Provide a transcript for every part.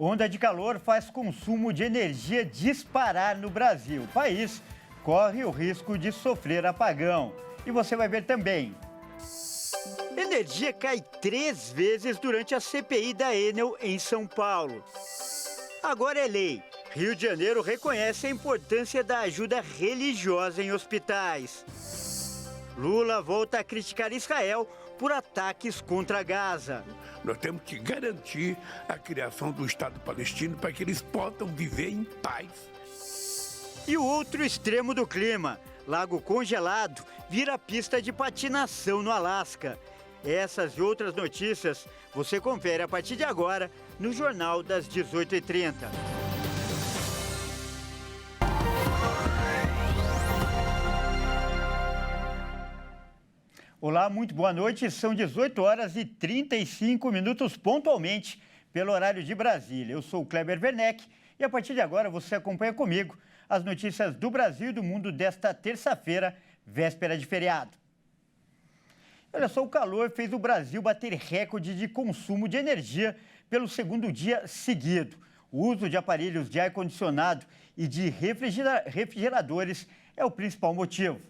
Onda de calor faz consumo de energia disparar no Brasil. O país corre o risco de sofrer apagão. E você vai ver também. Energia cai 3 vezes durante a CPI da Enel em São Paulo. Agora é lei. Rio de Janeiro reconhece a importância da ajuda religiosa em hospitais. Lula volta a criticar Israel por ataques contra Gaza. Nós temos que garantir a criação do Estado palestino para que eles possam viver em paz. E o outro extremo do clima, lago congelado, vira pista de patinação no Alasca. Essas e outras notícias você confere a partir de agora no Jornal das 18h30. Olá, muito boa noite. São 18 horas e 35 minutos pontualmente pelo horário de Brasília. Eu sou o Kleber Werneck e a partir de agora você acompanha comigo as notícias do Brasil e do mundo desta terça-feira, véspera de feriado. Olha só, o calor fez o Brasil bater recorde de consumo de energia pelo segundo dia seguido. O uso de aparelhos de ar-condicionado e de refrigeradores é o principal motivo.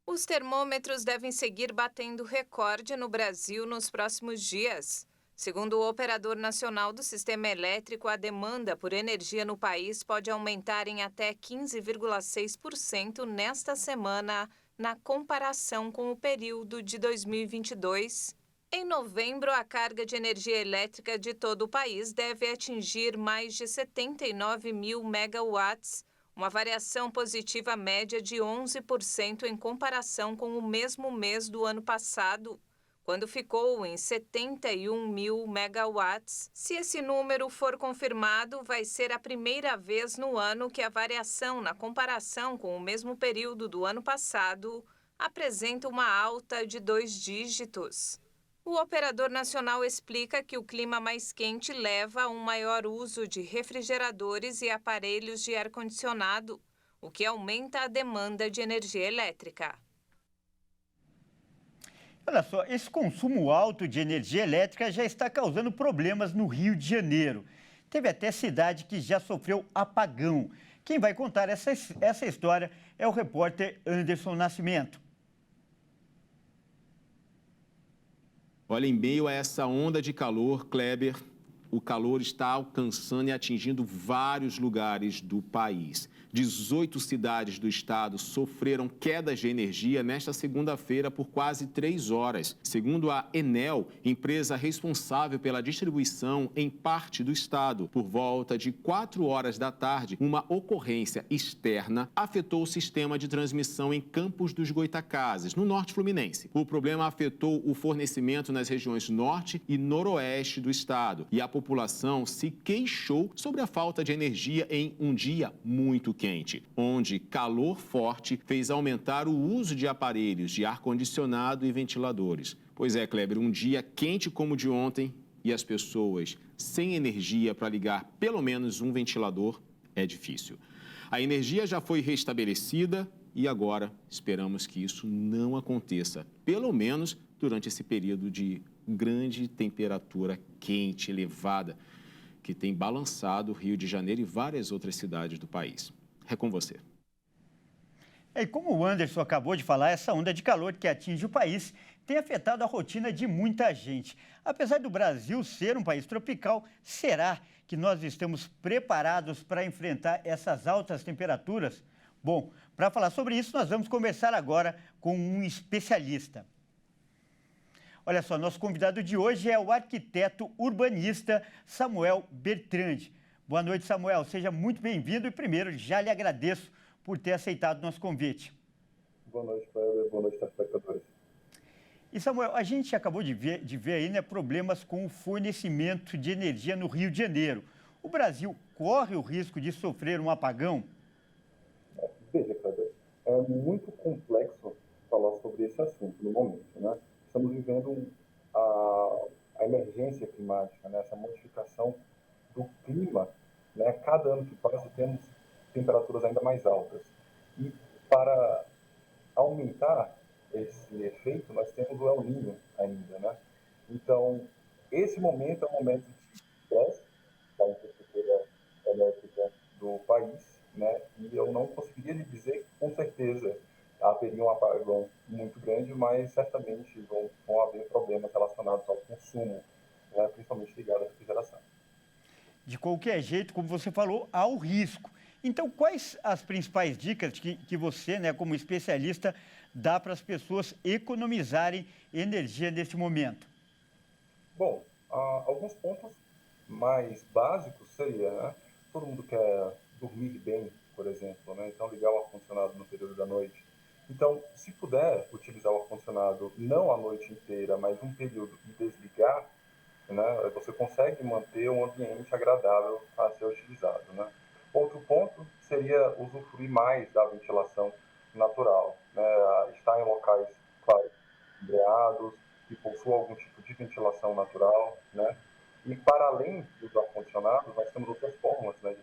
Os termômetros devem seguir batendo recorde no Brasil nos próximos dias. Segundo o Operador Nacional do Sistema Elétrico, a demanda por energia no país pode aumentar em até 15,6% nesta semana, na comparação com o período de 2022. Em novembro, a carga de energia elétrica de todo o país deve atingir mais de 79 mil megawatts, uma variação positiva média de 11% em comparação com o mesmo mês do ano passado, quando ficou em 71 mil megawatts. Se esse número for confirmado, vai ser a primeira vez no ano que a variação na comparação com o mesmo período do ano passado apresenta uma alta de 2 dígitos. O Operador Nacional explica que o clima mais quente leva a um maior uso de refrigeradores e aparelhos de ar-condicionado, o que aumenta a demanda de energia elétrica. Olha só, esse consumo alto de energia elétrica já está causando problemas no Rio de Janeiro. Teve até cidade que já sofreu apagão. Quem vai contar essa história é o repórter Anderson Nascimento. Olha, em meio a essa onda de calor, Kleber, o calor está alcançando e atingindo vários lugares do país. 18 cidades do estado sofreram quedas de energia nesta segunda-feira por quase 3 horas. Segundo a Enel, empresa responsável pela distribuição em parte do estado, por volta de 4 horas da tarde, uma ocorrência externa afetou o sistema de transmissão em Campos dos Goytacazes, no norte fluminense. O problema afetou o fornecimento nas regiões norte e noroeste do estado e a população se queixou sobre a falta de energia em um dia muito quente, onde calor forte fez aumentar o uso de aparelhos de ar-condicionado e ventiladores. Pois é, Kleber, um dia quente como o de ontem e as pessoas sem energia para ligar pelo menos um ventilador é difícil. A energia já foi restabelecida e agora esperamos que isso não aconteça, pelo menos durante esse período de grande temperatura quente, elevada, que tem balançado o Rio de Janeiro e várias outras cidades do país. É com você. E como o Anderson acabou de falar, essa onda de calor que atinge o país tem afetado a rotina de muita gente. Apesar do Brasil ser um país tropical, será que nós estamos preparados para enfrentar essas altas temperaturas? Bom, para falar sobre isso, nós vamos conversar agora com um especialista. Olha só, nosso convidado de hoje é o arquiteto urbanista Samuel Bertrand. Boa noite, Samuel. Seja muito bem-vindo e, primeiro, já lhe agradeço por ter aceitado o nosso convite. Boa noite, Cléber. Boa noite, telespectadores. E, Samuel, a gente acabou de ver aí, né, problemas com o fornecimento de energia no Rio de Janeiro. O Brasil corre o risco de sofrer um apagão? Veja, Cléber, é muito complexo falar sobre esse assunto no momento, né? Estamos vivendo a emergência climática, né? Essa modificação do clima, né? Cada ano que passa temos temperaturas ainda mais altas. E para aumentar esse efeito, nós temos o El Niño ainda, né? Então, esse momento é um momento de estresse da infraestrutura elétrica do país, né? E eu não conseguiria lhe dizer que, com certeza, haveria um apagão muito grande, mas certamente vão haver problemas relacionados ao consumo, né? Principalmente ligado à refrigeração. De qualquer jeito, como você falou, há o risco. Então, quais as principais dicas que você, né, como especialista, dá para as pessoas economizarem energia neste momento? Bom, alguns pontos mais básicos seria, né? Todo mundo quer dormir bem, por exemplo, né? Então ligar o ar-condicionado no período da noite. Então, se puder utilizar o ar-condicionado não a noite inteira, mas um período e desligar, né? Você consegue manter um ambiente agradável a ser utilizado, né? Outro ponto seria usufruir mais da ventilação natural, né? Estar em locais, claro, sombreados, que possuam algum tipo de ventilação natural, né? E para além dos ar-condicionados, nós temos outras formas, né, de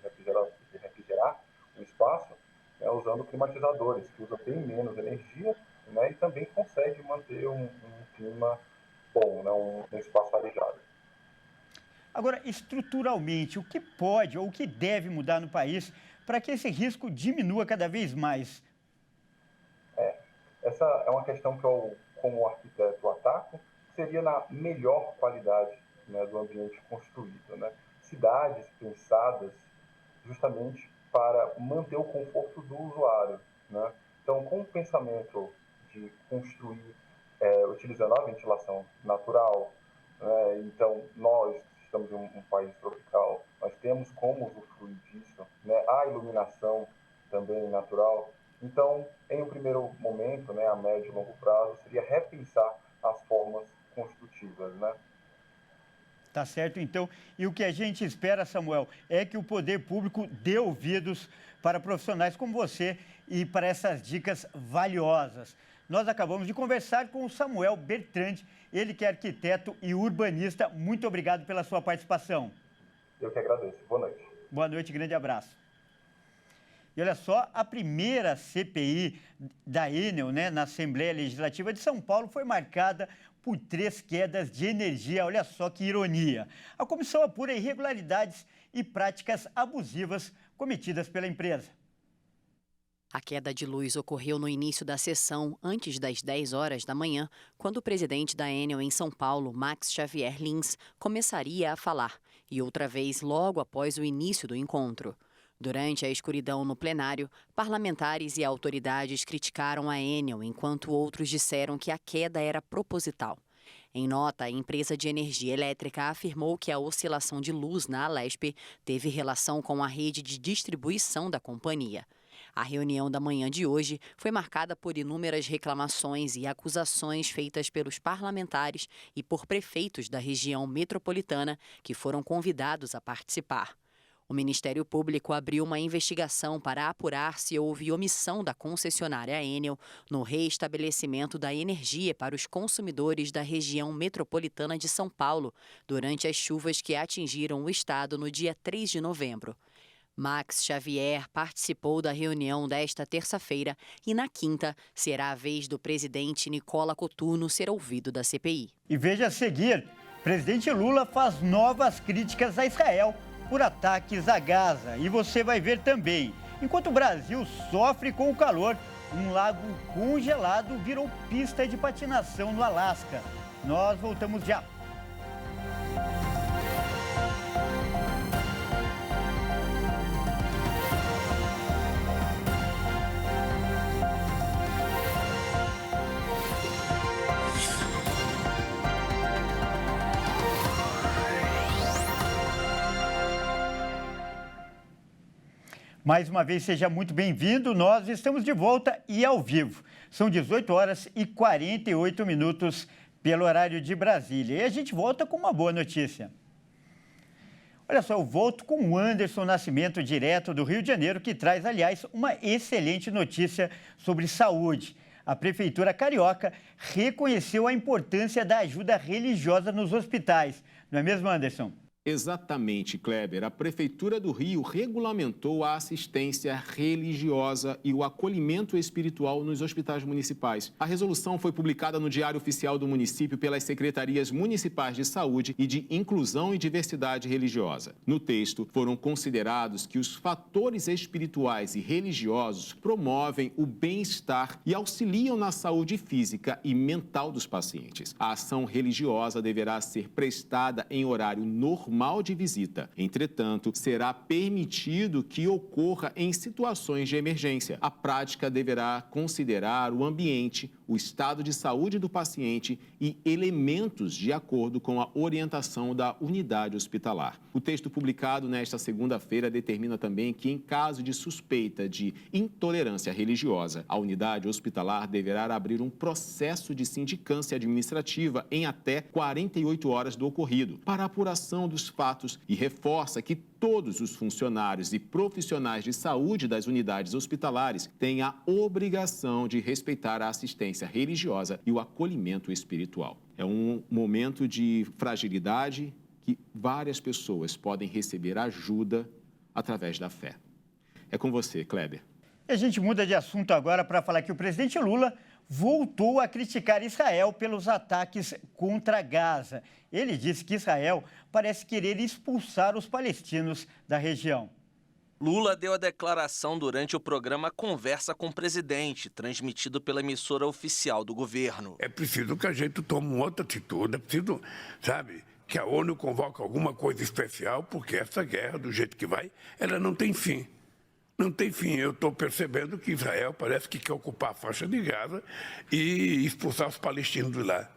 refrigerar o espaço, né, usando climatizadores, que usam bem menos energia, né, e também consegue manter um clima bom, né, um espaço arejado. Agora, estruturalmente, o que pode ou o que deve mudar no país para que esse risco diminua cada vez mais? Essa é uma questão que eu, como arquiteto, ataco, seria na melhor qualidade, né, do ambiente construído, né? Cidades pensadas justamente para manter o conforto do usuário, né? Então, com o pensamento de construir utilizando a ventilação natural, né? Então, nós estamos em um país tropical, nós temos como usufruir disso, né? A iluminação também natural. Então, em um primeiro momento, né, a médio e longo prazo, seria repensar as formas construtivas, né? Tá certo, então. E o que a gente espera, Samuel, é que o poder público dê ouvidos para profissionais como você e para essas dicas valiosas. Nós acabamos de conversar com o Samuel Bertrand, ele que é arquiteto e urbanista. Muito obrigado pela sua participação. Eu que agradeço. Boa noite. Boa noite, grande abraço. E olha só, a primeira CPI da Enel, né, na Assembleia Legislativa de São Paulo, foi marcada por 3 quedas de energia. Olha só que ironia. A comissão apura irregularidades e práticas abusivas cometidas pela empresa. A queda de luz ocorreu no início da sessão, antes das 10 horas da manhã, quando o presidente da Enel em São Paulo, Max Xavier Lins, começaria a falar, e outra vez logo após o início do encontro. Durante a escuridão no plenário, parlamentares e autoridades criticaram a Enel, enquanto outros disseram que a queda era proposital. Em nota, a empresa de energia elétrica afirmou que a oscilação de luz na Alesp teve relação com a rede de distribuição da companhia. A reunião da manhã de hoje foi marcada por inúmeras reclamações e acusações feitas pelos parlamentares e por prefeitos da região metropolitana que foram convidados a participar. O Ministério Público abriu uma investigação para apurar se houve omissão da concessionária Enel no reestabelecimento da energia para os consumidores da região metropolitana de São Paulo durante as chuvas que atingiram o estado no dia 3 de novembro. Max Xavier participou da reunião desta terça-feira e, na quinta, será a vez do presidente Nicola Coturno ser ouvido da CPI. E veja a seguir, presidente Lula faz novas críticas a Israel por ataques a Gaza. E você vai ver também, enquanto o Brasil sofre com o calor, um lago congelado virou pista de patinação no Alasca. Nós voltamos já. Mais uma vez, seja muito bem-vindo. Nós estamos de volta e ao vivo. São 18 horas e 48 minutos pelo horário de Brasília. E a gente volta com uma boa notícia. Olha só, eu volto com o Anderson Nascimento, direto do Rio de Janeiro, que traz, aliás, uma excelente notícia sobre saúde. A Prefeitura Carioca reconheceu a importância da ajuda religiosa nos hospitais. Não é mesmo, Anderson? Exatamente, Kleber. A Prefeitura do Rio regulamentou a assistência religiosa e o acolhimento espiritual nos hospitais municipais. A resolução foi publicada no Diário Oficial do município pelas Secretarias Municipais de Saúde e de Inclusão e Diversidade Religiosa. No texto, foram considerados que os fatores espirituais e religiosos promovem o bem-estar e auxiliam na saúde física e mental dos pacientes. A ação religiosa deverá ser prestada em horário normal de visita. Entretanto, será permitido que ocorra em situações de emergência. A prática deverá considerar o ambiente, o estado de saúde do paciente e elementos de acordo com a orientação da unidade hospitalar. O texto publicado nesta segunda-feira determina também que, em caso de suspeita de intolerância religiosa, a unidade hospitalar deverá abrir um processo de sindicância administrativa em até 48 horas do ocorrido, para apuração dos fatos, e reforça que todos os funcionários e profissionais de saúde das unidades hospitalares têm a obrigação de respeitar a assistência religiosa e o acolhimento espiritual. É um momento de fragilidade que várias pessoas podem receber ajuda através da fé. É com você, Kleber. A gente muda de assunto agora para falar que o presidente Lula voltou a criticar Israel pelos ataques contra Gaza. Ele disse que Israel parece querer expulsar os palestinos da região. Lula deu a declaração durante o programa Conversa com o Presidente, transmitido pela emissora oficial do governo. É preciso que a gente tome uma outra atitude, é preciso, que a ONU convoque alguma coisa especial, porque essa guerra, do jeito que vai, ela não tem fim. Não tem fim. Eu estou percebendo que Israel parece que quer ocupar a faixa de Gaza e expulsar os palestinos de lá.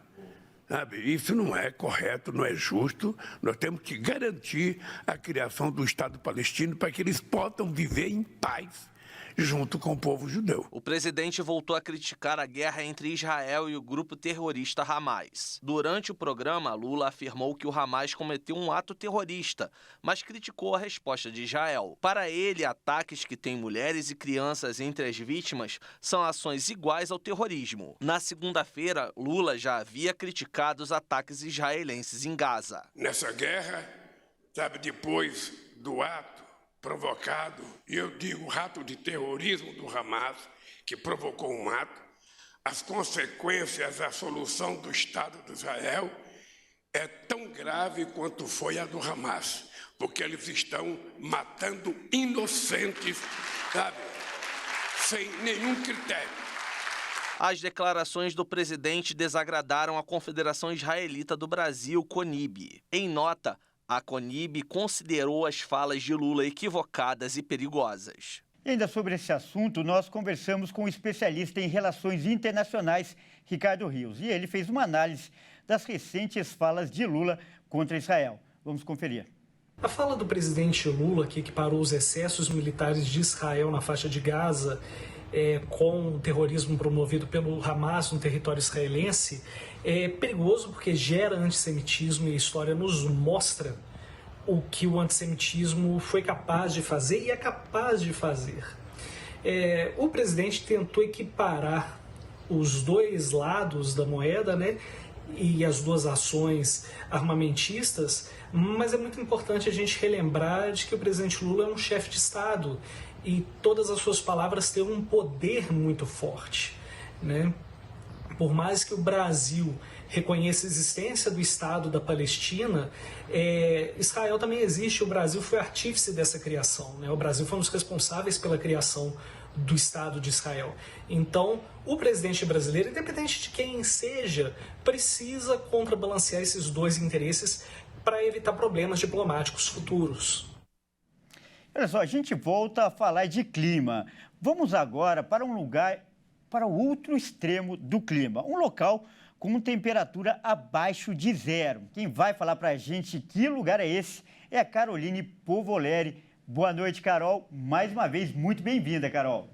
Isso não é correto, não é justo. Nós temos que garantir a criação do Estado palestino para que eles possam viver em paz junto com o povo judeu. O presidente voltou a criticar a guerra entre Israel e o grupo terrorista Hamas. Durante o programa, Lula afirmou que o Hamas cometeu um ato terrorista, mas criticou a resposta de Israel. Para ele, ataques que têm mulheres e crianças entre as vítimas são ações iguais ao terrorismo. Na segunda-feira, Lula já havia criticado os ataques israelenses em Gaza. Nessa guerra, depois do ato provocado, e eu digo ato de terrorismo do Hamas, que provocou um ato, as consequências, a solução do Estado de Israel é tão grave quanto foi a do Hamas, porque eles estão matando inocentes, sem nenhum critério. As declarações do presidente desagradaram a Confederação Israelita do Brasil, CONIB. Em nota, a CONIB considerou as falas de Lula equivocadas e perigosas. E ainda sobre esse assunto, nós conversamos com o especialista em relações internacionais, Ricardo Rios. E ele fez uma análise das recentes falas de Lula contra Israel. Vamos conferir. A fala do presidente Lula, que equiparou os excessos militares de Israel na faixa de Gaza com o terrorismo promovido pelo Hamas no território israelense, é perigoso porque gera antissemitismo, e a história nos mostra o que o antissemitismo foi capaz de fazer e é capaz de fazer. O presidente tentou equiparar os dois lados da moeda, e as duas ações armamentistas, mas é muito importante a gente relembrar de que o presidente Lula é um chefe de Estado e todas as suas palavras têm um poder muito forte, Por mais que o Brasil reconheça a existência do Estado da Palestina, Israel também existe, o Brasil foi artífice dessa criação, O Brasil foi um dos responsáveis pela criação do Estado de Israel. Então, o presidente brasileiro, independente de quem seja, precisa contrabalancear esses dois interesses para evitar problemas diplomáticos futuros. Olha só, a gente volta a falar de clima. Vamos agora para um lugar, para o outro extremo do clima, um local com temperatura abaixo de zero. Quem vai falar para a gente que lugar é esse é a Caroline Povoleri. Boa noite, Carol. Mais uma vez, muito bem-vinda, Carol.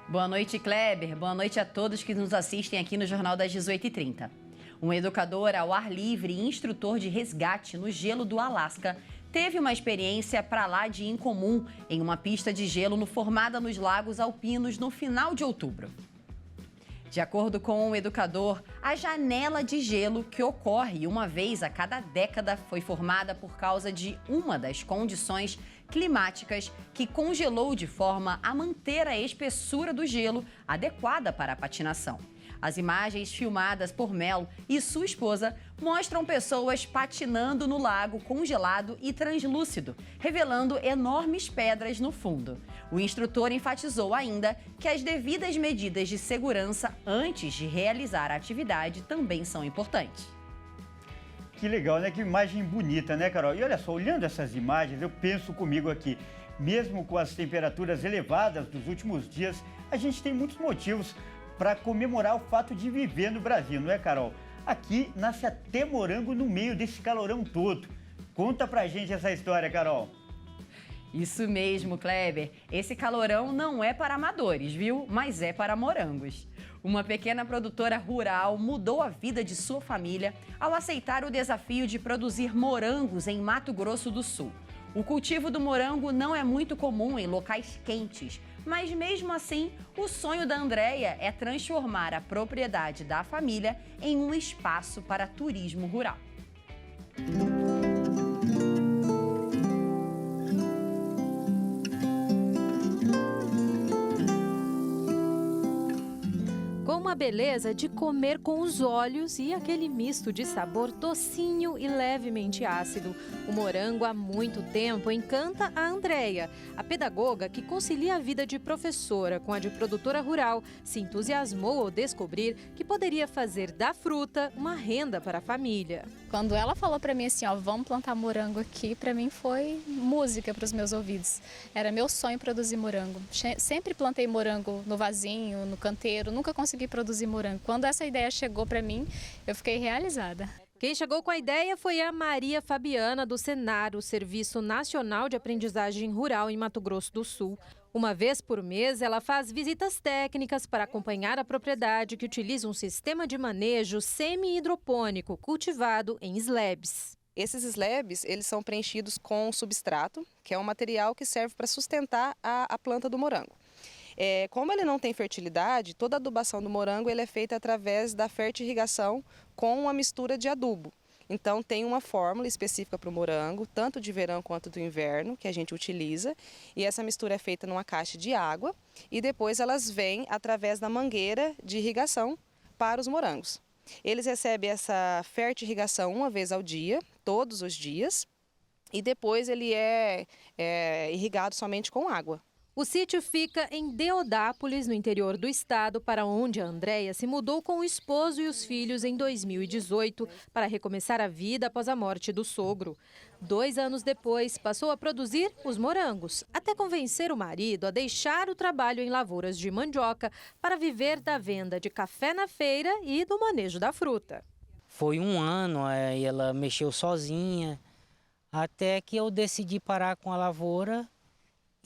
Boa noite, Kleber. Boa noite a todos que nos assistem aqui no Jornal das 18h30. Um educador ao ar livre e instrutor de resgate no gelo do Alasca teve uma experiência para lá de incomum em uma pista de gelo formada nos lagos alpinos no final de outubro. De acordo com o educador, a janela de gelo, que ocorre uma vez a cada década, foi formada por causa de uma das condições climáticas que congelou de forma a manter a espessura do gelo adequada para a patinação. As imagens filmadas por Mel e sua esposa mostram pessoas patinando no lago congelado e translúcido, revelando enormes pedras no fundo. O instrutor enfatizou ainda que as devidas medidas de segurança antes de realizar a atividade também são importantes. Que legal, né? Que imagem bonita, né, Carol? E olha só, olhando essas imagens, eu penso comigo aqui, mesmo com as temperaturas elevadas dos últimos dias, a gente tem muitos motivos para comemorar o fato de viver no Brasil, não é, Carol? Aqui nasce até morango no meio desse calorão todo. Conta pra gente essa história, Carol. Isso mesmo, Kleber. Esse calorão não é para amadores, viu? Mas é para morangos. Uma pequena produtora rural mudou a vida de sua família ao aceitar o desafio de produzir morangos em Mato Grosso do Sul. O cultivo do morango não é muito comum em locais quentes, mas mesmo assim, o sonho da Andréia é transformar a propriedade da família em um espaço para turismo rural. Com a beleza de comer com os olhos e aquele misto de sabor docinho e levemente ácido. O morango há muito tempo encanta a Andréia. A pedagoga que concilia a vida de professora com a de produtora rural se entusiasmou ao descobrir que poderia fazer da fruta uma renda para a família. Quando ela falou para mim assim, ó, vamos plantar morango aqui, para mim foi música para os meus ouvidos. Era meu sonho produzir morango. Sempre plantei morango no vasinho, no canteiro, nunca consegui produzir morango. Quando essa ideia chegou para mim, eu fiquei realizada. Quem chegou com a ideia foi a Maria Fabiana do Senar, o Serviço Nacional de Aprendizagem Rural em Mato Grosso do Sul. Uma vez por mês, ela faz visitas técnicas para acompanhar a propriedade que utiliza um sistema de manejo semi-hidropônico cultivado em slabs. Esses slabs, eles são preenchidos com substrato, que é um material que serve para sustentar a planta do morango. Como ele não tem fertilidade, toda a adubação do morango ele é feita através da fertirrigação com uma mistura de adubo. Então tem uma fórmula específica para o morango, tanto de verão quanto do inverno, que a gente utiliza. E essa mistura é feita numa caixa de água e depois elas vêm através da mangueira de irrigação para os morangos. Eles recebem essa fertirrigação uma vez ao dia, todos os dias, e depois ele é irrigado somente com água. O sítio fica em Deodápolis, no interior do estado, para onde a Andréia se mudou com o esposo e os filhos em 2018 para recomeçar a vida após a morte do sogro. 2 anos depois, passou a produzir os morangos, até convencer o marido a deixar o trabalho em lavouras de mandioca para viver da venda de café na feira e do manejo da fruta. Foi 1 ano, aí ela mexeu sozinha, até que eu decidi parar com a lavoura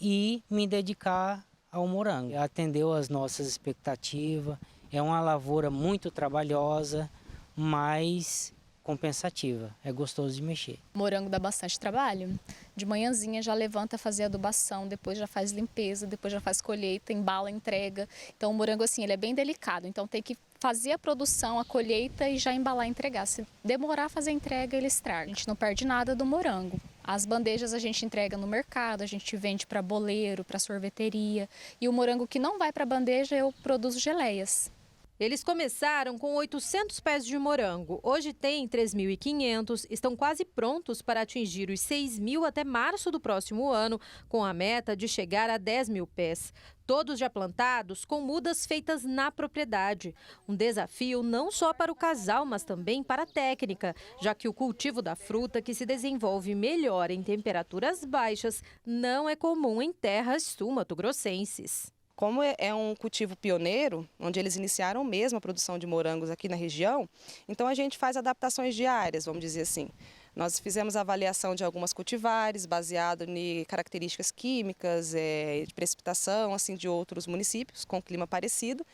e me dedicar ao morango. Atendeu às nossas expectativas, é uma lavoura muito trabalhosa, mas compensativa, é gostoso de mexer. Morango dá bastante trabalho. De manhãzinha já levanta fazer adubação, depois já faz limpeza, depois já faz colheita, embala, entrega. Então o morango assim, ele é bem delicado, então tem que fazer a produção, a colheita e já embalar e entregar. Se demorar a fazer a entrega, ele estraga. A gente não perde nada do morango. As bandejas a gente entrega no mercado, a gente vende para boleiro, para sorveteria. E o morango que não vai para a bandeja, eu produzo geleias. Eles começaram com 800 pés de morango. Hoje tem 3.500, estão quase prontos para atingir os 6.000 até março do próximo ano, com a meta de chegar a 10.000 pés. Todos já plantados com mudas feitas na propriedade. Um desafio não só para o casal, mas também para a técnica, já que o cultivo da fruta, que se desenvolve melhor em temperaturas baixas, não é comum em terras sul-mato-grossenses. Como é um cultivo pioneiro, onde eles iniciaram mesmo a produção de morangos aqui na região, então a gente faz adaptações diárias, vamos dizer assim. Nós fizemos a avaliação de algumas cultivares, baseado em características químicas, de precipitação, assim, de outros municípios com clima parecido,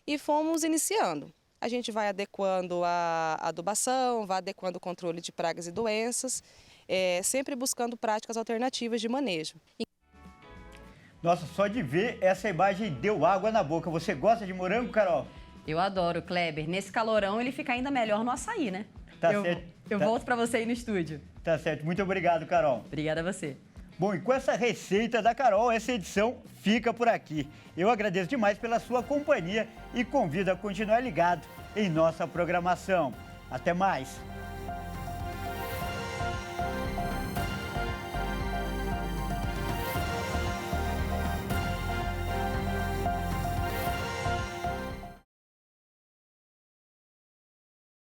e fomos iniciando. A gente vai adequando a adubação, vai adequando o controle de pragas e doenças, sempre buscando práticas alternativas de manejo. Nossa, só de ver essa imagem deu água na boca. Você gosta de morango, Carol? Eu adoro, Kleber. Nesse calorão ele fica ainda melhor no açaí, né? Tá certo. Eu volto para você aí no estúdio. Tá certo. Muito obrigado, Carol. Obrigada a você. Bom, e com essa receita da Carol, essa edição fica por aqui. Eu agradeço demais pela sua companhia e convido a continuar ligado em nossa programação. Até mais!